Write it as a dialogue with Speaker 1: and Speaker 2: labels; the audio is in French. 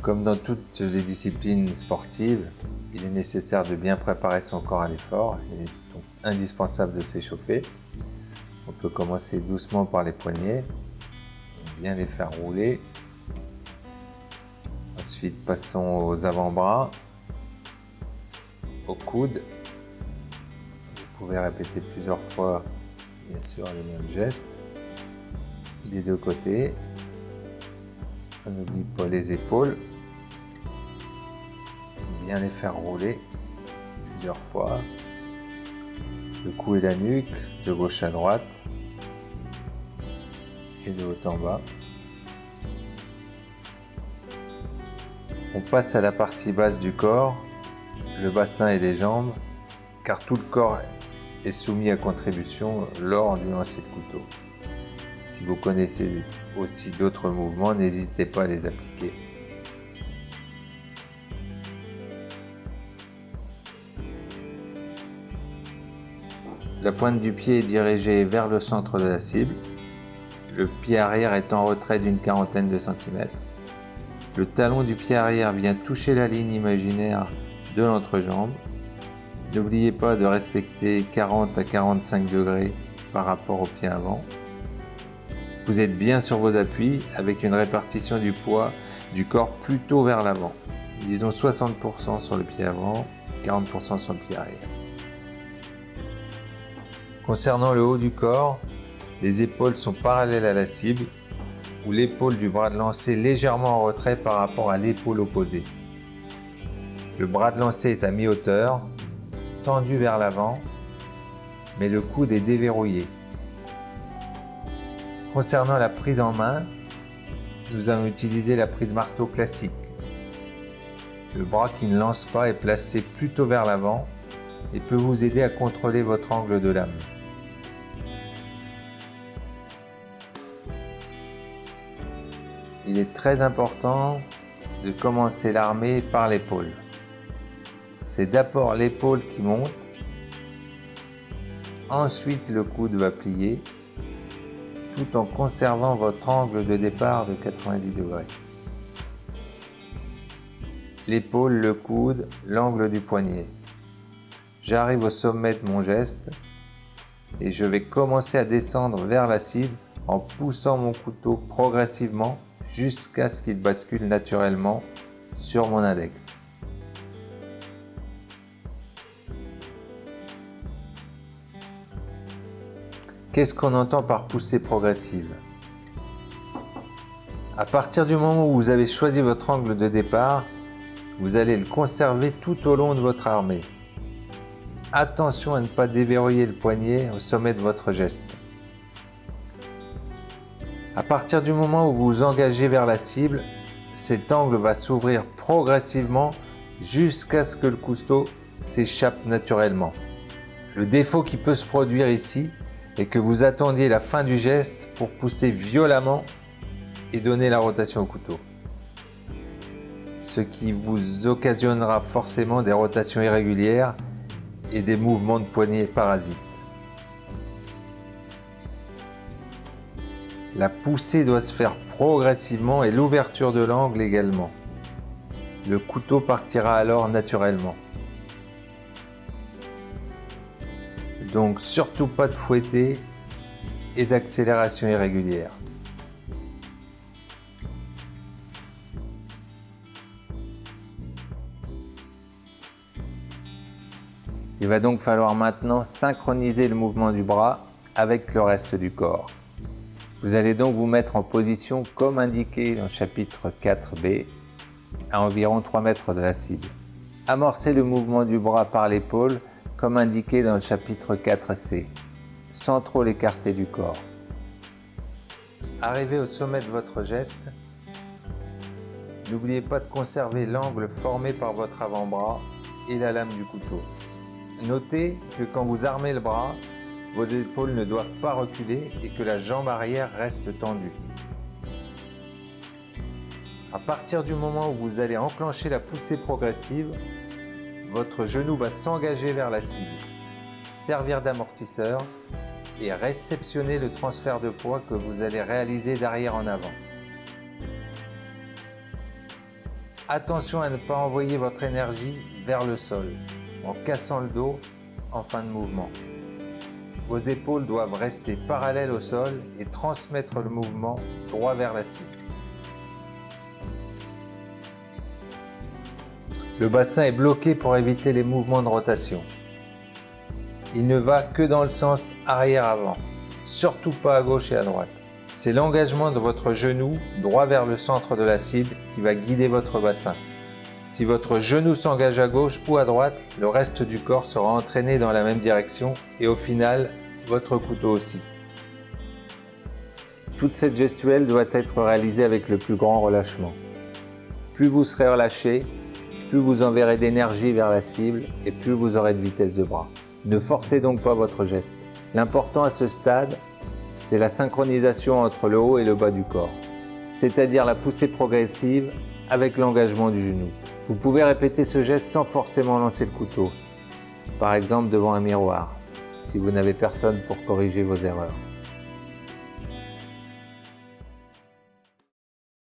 Speaker 1: Comme dans toutes les disciplines sportives, il est nécessaire de bien préparer son corps à l'effort. Il est donc indispensable de s'échauffer. On peut commencer doucement par les poignets, bien les faire rouler. Ensuite, passons aux avant-bras, aux coudes. Vous pouvez répéter plusieurs fois, bien sûr, les mêmes gestes des deux côtés. On n'oublie pas les épaules. Bien les faire rouler plusieurs fois. Le cou et la nuque, de gauche à droite et de haut en bas. On passe à la partie basse du corps, le bassin et les jambes, car tout le corps est soumis à contribution lors du lancer de couteau. Si vous connaissez aussi d'autres mouvements, n'hésitez pas à les appliquer. La pointe du pied est dirigée vers le centre de la cible. Le pied arrière est en retrait d'une quarantaine de centimètres. Le talon du pied arrière vient toucher la ligne imaginaire de l'entrejambe. N'oubliez pas de respecter 40 à 45 degrés par rapport au pied avant. Vous êtes bien sur vos appuis avec une répartition du poids du corps plutôt vers l'avant. Disons 60% sur le pied avant, 40% sur le pied arrière. Concernant le haut du corps, les épaules sont parallèles à la cible ou l'épaule du bras de lancer légèrement en retrait par rapport à l'épaule opposée. Le bras de lancer est à mi-hauteur, tendu vers l'avant, mais le coude est déverrouillé. Concernant la prise en main, nous allons utiliser la prise marteau classique. Le bras qui ne lance pas est placé plutôt vers l'avant et peut vous aider à contrôler votre angle de lame. Il est très important de commencer l'armée par l'épaule. C'est d'abord l'épaule qui monte, ensuite le coude va plier, tout en conservant votre angle de départ de 90 degrés. L'épaule, le coude, l'angle du poignet. J'arrive au sommet de mon geste et je vais commencer à descendre vers la cible en poussant mon couteau progressivement jusqu'à ce qu'il bascule naturellement sur mon index. Qu'est-ce qu'on entend par poussée progressive? À partir du moment où vous avez choisi votre angle de départ, vous allez le conserver tout au long de votre armée. Attention à ne pas déverrouiller le poignet au sommet de votre geste. À partir du moment où vous vous engagez vers la cible, cet angle va s'ouvrir progressivement jusqu'à ce que le couteau s'échappe naturellement. Le défaut qui peut se produire ici est que vous attendiez la fin du geste pour pousser violemment et donner la rotation au couteau. Ce qui vous occasionnera forcément des rotations irrégulières et des mouvements de poignet parasites. La poussée doit se faire progressivement et l'ouverture de l'angle également. Le couteau partira alors naturellement. Donc surtout pas de fouetter et d'accélération irrégulière. Il va donc falloir maintenant synchroniser le mouvement du bras avec le reste du corps. Vous allez donc vous mettre en position comme indiqué dans le chapitre 4b, à environ 3 mètres de la cible. Amorcez le mouvement du bras par l'épaule comme indiqué dans le chapitre 4c, sans trop l'écarter du corps. Arrivé au sommet de votre geste, n'oubliez pas de conserver l'angle formé par votre avant-bras et la lame du couteau. Notez que quand vous armez le bras, vos épaules ne doivent pas reculer et que la jambe arrière reste tendue. À partir du moment où vous allez enclencher la poussée progressive, votre genou va s'engager vers la cible, servir d'amortisseur et réceptionner le transfert de poids que vous allez réaliser d'arrière en avant. Attention à ne pas envoyer votre énergie vers le sol en cassant le dos en fin de mouvement. Vos épaules doivent rester parallèles au sol et transmettre le mouvement droit vers la cible. Le bassin est bloqué pour éviter les mouvements de rotation. Il ne va que dans le sens arrière-avant, surtout pas à gauche et à droite. C'est l'engagement de votre genou droit vers le centre de la cible qui va guider votre bassin. Si votre genou s'engage à gauche ou à droite, le reste du corps sera entraîné dans la même direction et au final, votre couteau aussi. Toute cette gestuelle doit être réalisée avec le plus grand relâchement. Plus vous serez relâché, plus vous enverrez d'énergie vers la cible et plus vous aurez de vitesse de bras. Ne forcez donc pas votre geste. L'important à ce stade, c'est la synchronisation entre le haut et le bas du corps, c'est-à-dire la poussée progressive avec l'engagement du genou. Vous pouvez répéter ce geste sans forcément lancer le couteau, par exemple devant un miroir, si vous n'avez personne pour corriger vos erreurs.